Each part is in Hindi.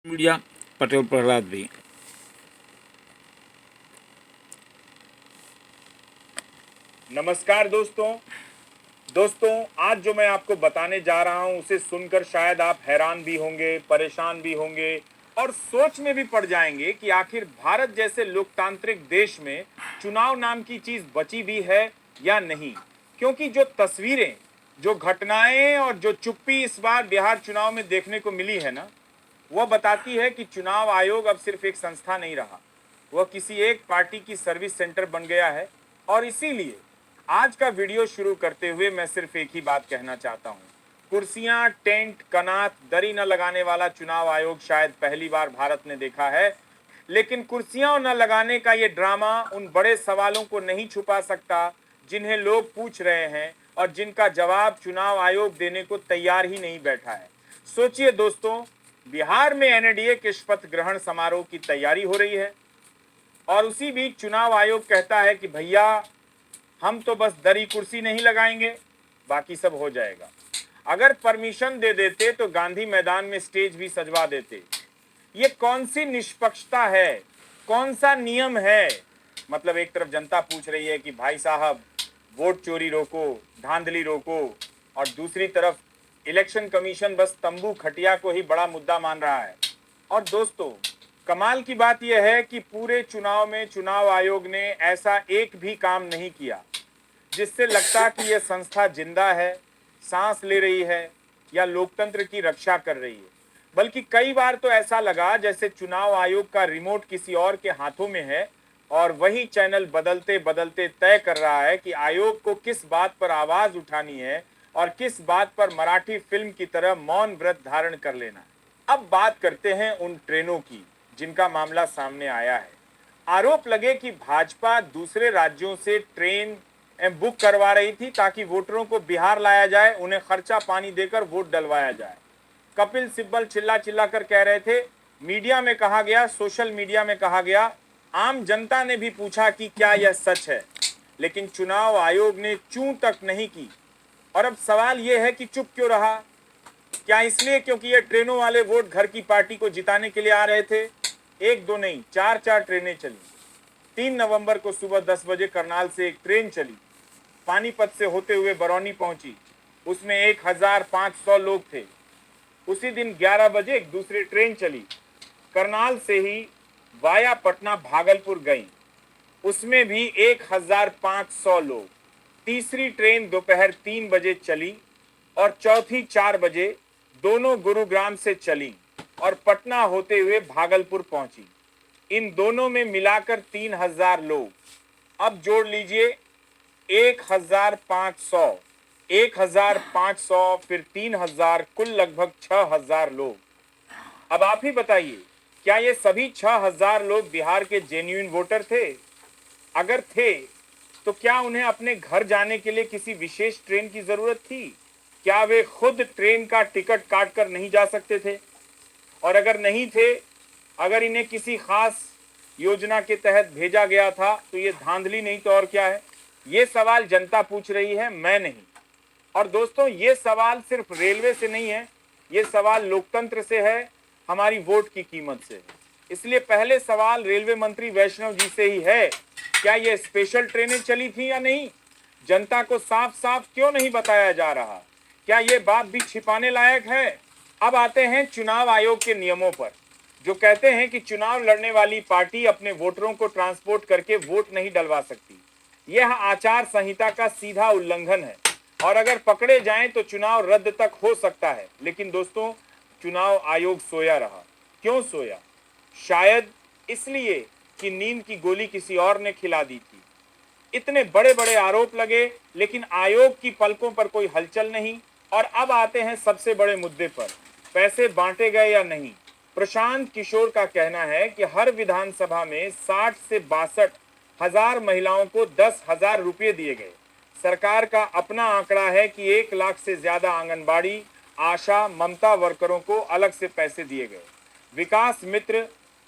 मीडिया पटेल प्रहलाद भी। नमस्कार दोस्तों, आज जो मैं आपको बताने जा रहा हूं उसे सुनकर शायद आप हैरान भी होंगे, परेशान भी होंगे और सोच में भी पड़ जाएंगे कि आखिर भारत जैसे लोकतांत्रिक देश में चुनाव नाम की चीज बची भी है या नहीं। क्योंकि जो तस्वीरें, जो घटनाएं और जो चुप्पी इस बार बिहार चुनाव में देखने को मिली है ना, वह बताती है कि चुनाव आयोग अब सिर्फ एक संस्था नहीं रहा, वह किसी एक पार्टी की सर्विस सेंटर बन गया है। और इसीलिए आज का वीडियो शुरू करते हुए मैं सिर्फ एक ही बात कहना चाहता हूं। कुर्सियां, टेंट, कनात, दरी न लगाने वाला चुनाव आयोग शायद पहली बार भारत ने देखा है, लेकिन कुर्सियां न लगाने का ये ड्रामा उन बड़े सवालों को नहीं छुपा सकता जिन्हें लोग पूछ रहे हैं और जिनका जवाब चुनाव आयोग देने को तैयार ही नहीं बैठा है। सोचिए दोस्तों, बिहार में एनडीए के शपथ ग्रहण समारोह की तैयारी हो रही है और उसी बीच चुनाव आयोग कहता है कि भैया हम तो बस दरी कुर्सी नहीं लगाएंगे, बाकी सब हो जाएगा। अगर परमिशन दे देते तो गांधी मैदान में स्टेज भी सजवा देते। ये कौन सी निष्पक्षता है, कौन सा नियम है? मतलब एक तरफ जनता पूछ रही है कि भाई साहब वोट चोरी रोको, धांधली रोको, और दूसरी तरफ इलेक्शन कमीशन बस तंबू खटिया को ही बड़ा मुद्दा मान रहा है। और दोस्तों, कमाल की बात यह है कि पूरे चुनाव में चुनाव आयोग ने ऐसा एक भी काम नहीं किया जिससे लगता कि यह संस्था जिंदा है, सांस ले रही है या लोकतंत्र की रक्षा कर रही है। बल्कि कई बार तो ऐसा लगा जैसे चुनाव आयोग का रिमोट किसी और के हाथों में है और वही चैनल बदलते बदलते तय कर रहा है कि आयोग को किस बात पर आवाज उठानी है और किस बात पर मराठी फिल्म की तरह मौन व्रत धारण कर लेना है। अब बात करते हैं उन ट्रेनों की जिनका मामला सामने आया है। आरोप लगे कि भाजपा दूसरे राज्यों से ट्रेन बुक करवा रही थी ताकि वोटरों को बिहार लाया जाए, उन्हें खर्चा पानी देकर वोट डलवाया जाए। कपिल सिब्बल चिल्ला चिल्ला कर कह रहे थे, मीडिया में कहा गया, सोशल मीडिया में कहा गया, आम जनता ने भी पूछा कि क्या यह सच है, लेकिन चुनाव आयोग ने चूं तक नहीं की। और अब सवाल यह है कि चुप क्यों रहा? क्या इसलिए क्योंकि ये ट्रेनों वाले वोट घर की पार्टी को जिताने के लिए आ रहे थे? एक दो नहीं, चार चार ट्रेनें चली। 3 नवंबर को सुबह 10 बजे करनाल से एक ट्रेन चली, पानीपत से होते हुए बरौनी पहुंची, उसमें 1500 लोग थे। उसी दिन 11 बजे एक दूसरी ट्रेन चली, करनाल से ही वाया पटना भागलपुर गई, उसमें भी 1500 लोग। तीसरी ट्रेन दोपहर 3 बजे चली और चौथी 4 बजे, दोनों गुरुग्राम से चली और पटना होते हुए भागलपुर पहुंची। इन दोनों में मिलाकर 3000 लोग। अब जोड़ लीजिए 1500, 1500 फिर 3000, कुल लगभग 6000 लोग। अब आप ही बताइए, क्या ये सभी 6000 लोग बिहार के जेन्युइन वोटर थे? अगर थे तो क्या उन्हें अपने घर जाने के लिए किसी विशेष ट्रेन की जरूरत थी? क्या वे खुद ट्रेन का टिकट काट कर नहीं जा सकते थे? और अगर नहीं थे, अगर इन्हें किसी खास योजना के तहत भेजा गया था, तो ये धांधली नहीं तो और क्या है? ये सवाल जनता पूछ रही है, मैं नहीं। और दोस्तों, ये सवाल सिर्फ रेलवे से नहीं है, ये सवाल लोकतंत्र से है, हमारी वोट की कीमत से। इसलिए पहले सवाल रेलवे मंत्री वैष्णव जी से ही है, क्या ये स्पेशल ट्रेनें चली थी या नहीं? जनता को साफ साफ क्यों नहीं बताया जा रहा? क्या ये बात भी छिपाने लायक है? अब आते हैं चुनाव आयोग के नियमों पर, जो कहते हैं कि चुनाव लड़ने वाली पार्टी अपने वोटरों को ट्रांसपोर्ट करके वोट नहीं डलवा सकती। यह आचार संहिता का सीधा उल्लंघन है और अगर पकड़े जाएं तो चुनाव रद्द तक हो सकता है। लेकिन दोस्तों, चुनाव आयोग सोया रहा। क्यों सोया? शायद इसलिए कि नींद की गोली किसी और ने खिला दी थी। इतने बड़े बड़े आरोप लगे, लेकिन आयोग की पलकों पर कोई हलचल नहीं। और अब आते हैं सबसे बड़े मुद्दे पर, पैसे बांटे गए या नहीं। प्रशांत किशोर का कहना है कि हर विधानसभा में 60 से 62 हजार महिलाओं को 10,000 रुपये दिए गए। सरकार का अपना आंकड़ा है कि 1 लाख से ज्यादा आंगनबाड़ी, आशा, ममता वर्करों को अलग से पैसे दिए गए। विकास मित्र,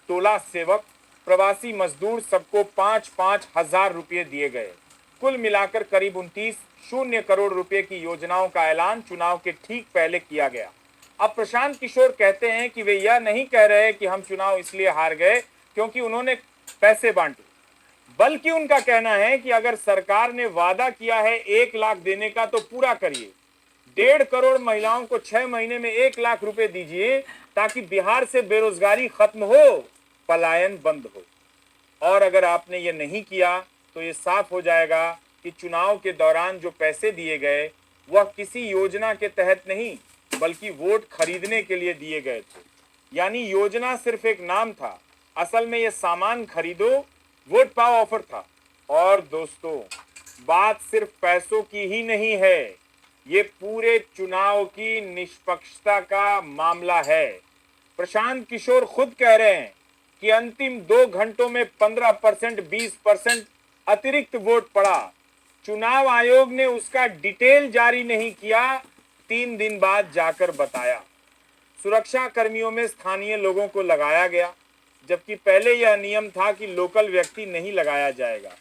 टोला सेवक, प्रवासी मजदूर, सबको 5-5 हजार रुपये दिए गए। कुल मिलाकर करीब 29 करोड़ रुपए की योजनाओं का ऐलान चुनाव के ठीक पहले किया गया। अब प्रशांत किशोर कहते हैं कि वे यह नहीं कह रहे कि हम चुनाव इसलिए हार गए क्योंकि उन्होंने पैसे बांटे, बल्कि उनका कहना है कि अगर सरकार ने वादा किया है 1 लाख देने का तो पूरा करिए। 1.5 करोड़ महिलाओं को 6 महीने में 1 लाख रुपए दीजिए ताकि बिहार से बेरोजगारी खत्म हो, पलायन बंद हो। और अगर आपने ये नहीं किया तो ये साफ हो जाएगा कि चुनाव के दौरान जो पैसे दिए गए वह किसी योजना के तहत नहीं बल्कि वोट खरीदने के लिए दिए गए थे। यानी योजना सिर्फ एक नाम था, असल में ये सामान खरीदो वोट पाओ ऑफर था। और दोस्तों, बात सिर्फ पैसों की ही नहीं है, ये पूरे चुनाव की निष्पक्षता का मामला है। प्रशांत किशोर खुद कह रहे हैं कि अंतिम 2 घंटों में 15%, 20% अतिरिक्त वोट पड़ा। चुनाव आयोग ने उसका डिटेल जारी नहीं किया, 3 दिन बाद जाकर बताया। सुरक्षा कर्मियों में स्थानीय लोगों को लगाया गया, जबकि पहले यह नियम था कि लोकल व्यक्ति नहीं लगाया जाएगा।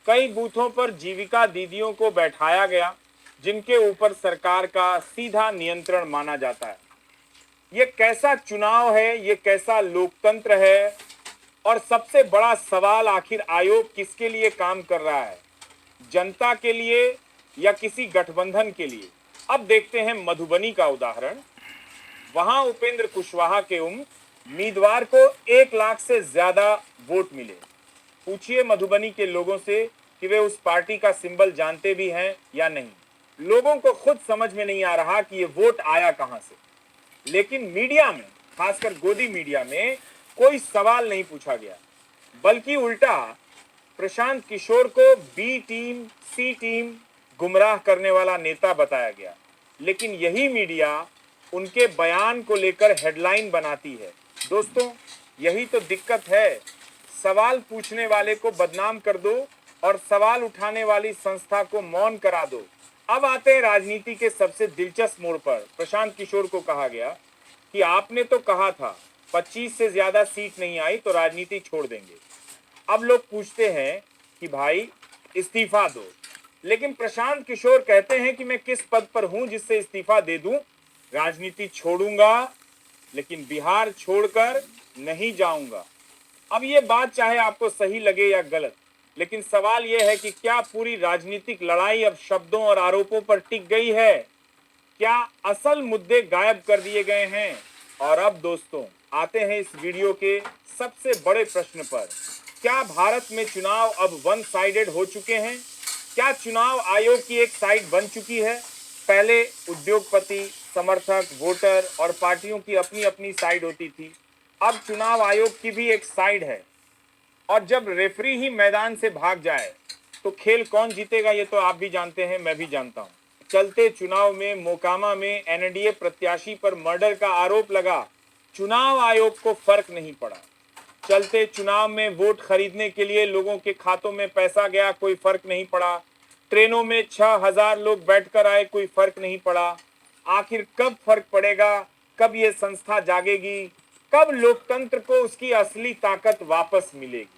कई बूथों पर जीविका दीदियों को बैठाया गया, जिनके ऊपर सरकार का सीधा नियंत्रण माना जाता है। ये कैसा चुनाव है, ये कैसा लोकतंत्र है? और सबसे बड़ा सवाल, आखिर आयोग किसके लिए काम कर रहा है, जनता के लिए या किसी गठबंधन के लिए? अब देखते हैं मधुबनी का उदाहरण। वहां उपेंद्र कुशवाहा के उम्मीदवार को 1 लाख से ज्यादा वोट मिले। पूछिए मधुबनी के लोगों से कि वे उस पार्टी का सिंबल जानते भी हैं या नहीं। लोगों को खुद समझ में नहीं आ रहा कि ये वोट आया कहां से। लेकिन मीडिया में, खासकर गोदी मीडिया में, कोई सवाल नहीं पूछा गया, बल्कि उल्टा प्रशांत किशोर को बी टीम, सी टीम, गुमराह करने वाला नेता बताया गया। लेकिन यही मीडिया उनके बयान को लेकर हेडलाइन बनाती है। दोस्तों, यही तो दिक्कत है। सवाल पूछने वाले को बदनाम कर दो और सवाल उठाने वाली संस्था को मौन करा दो। अब आते हैं राजनीति के सबसे दिलचस्प मोड़ पर। प्रशांत किशोर को कहा गया कि आपने तो कहा था 25 से ज्यादा सीट नहीं आई तो राजनीति छोड़ देंगे। अब लोग पूछते हैं कि भाई इस्तीफा दो, लेकिन प्रशांत किशोर कहते हैं कि मैं किस पद पर हूं जिससे इस्तीफा दे दूं। राजनीति छोड़ूंगा, लेकिन बिहार छोड़कर नहीं जाऊंगा। अब ये बात चाहे आपको सही लगे या गलत, लेकिन सवाल यह है कि क्या पूरी राजनीतिक लड़ाई अब शब्दों और आरोपों पर टिक गई है? क्या असल मुद्दे गायब कर दिए गए हैं? और अब दोस्तों, आते हैं इस वीडियो के सबसे बड़े प्रश्न पर। क्या भारत में चुनाव अब वन साइडेड हो चुके हैं? क्या चुनाव आयोग की एक साइड बन चुकी है? पहले उद्योगपति, समर्थक, वोटर और पार्टियों की अपनी अपनी साइड होती थी। अब चुनाव आयोग की भी एक साइड है। और जब रेफरी ही मैदान से भाग जाए तो खेल कौन जीतेगा, ये तो आप भी जानते हैं, मैं भी जानता हूं। चलते चुनाव में मोकामा में एनडीए प्रत्याशी पर मर्डर का आरोप लगा, चुनाव आयोग को फर्क नहीं पड़ा। चलते चुनाव में वोट खरीदने के लिए लोगों के खातों में पैसा गया, कोई फर्क नहीं पड़ा। ट्रेनों में 6000 लोग बैठकर आए, कोई फर्क नहीं पड़ा। आखिर कब फर्क पड़ेगा? कब ये संस्था जागेगी? कब लोकतंत्र को उसकी असली ताकत वापस मिलेगी?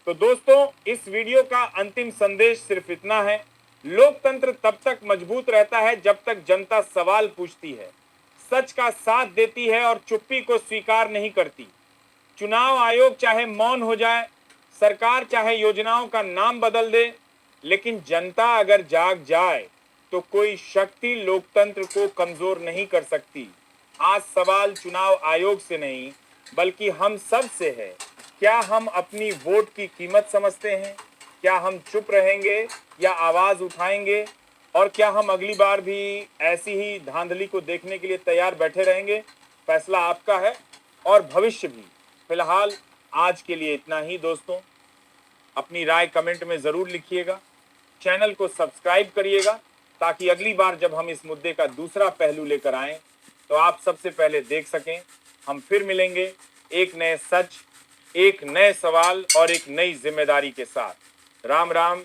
तो दोस्तों, इस वीडियो का अंतिम संदेश सिर्फ इतना है, लोकतंत्र तब तक मजबूत रहता है जब तक जनता सवाल पूछती है, सच का साथ देती है और चुप्पी को स्वीकार नहीं करती। चुनाव आयोग चाहे मौन हो जाए, सरकार चाहे योजनाओं का नाम बदल दे, लेकिन जनता अगर जाग जाए तो कोई शक्ति लोकतंत्र को कमजोर नहीं कर सकती। आज सवाल चुनाव आयोग से नहीं बल्कि हम सब से है। क्या हम अपनी वोट की कीमत समझते हैं? क्या हम चुप रहेंगे या आवाज उठाएंगे? और क्या हम अगली बार भी ऐसी ही धांधली को देखने के लिए तैयार बैठे रहेंगे? फैसला आपका है और भविष्य भी। फिलहाल आज के लिए इतना ही दोस्तों। अपनी राय कमेंट में जरूर लिखिएगा, चैनल को सब्सक्राइब करिएगा ताकि अगली बार जब हम इस मुद्दे का दूसरा पहलू लेकर आएं तो आप सबसे पहले देख सकें। हम फिर मिलेंगे एक नए सच, एक नए सवाल और एक नई जिम्मेदारी के साथ। राम राम।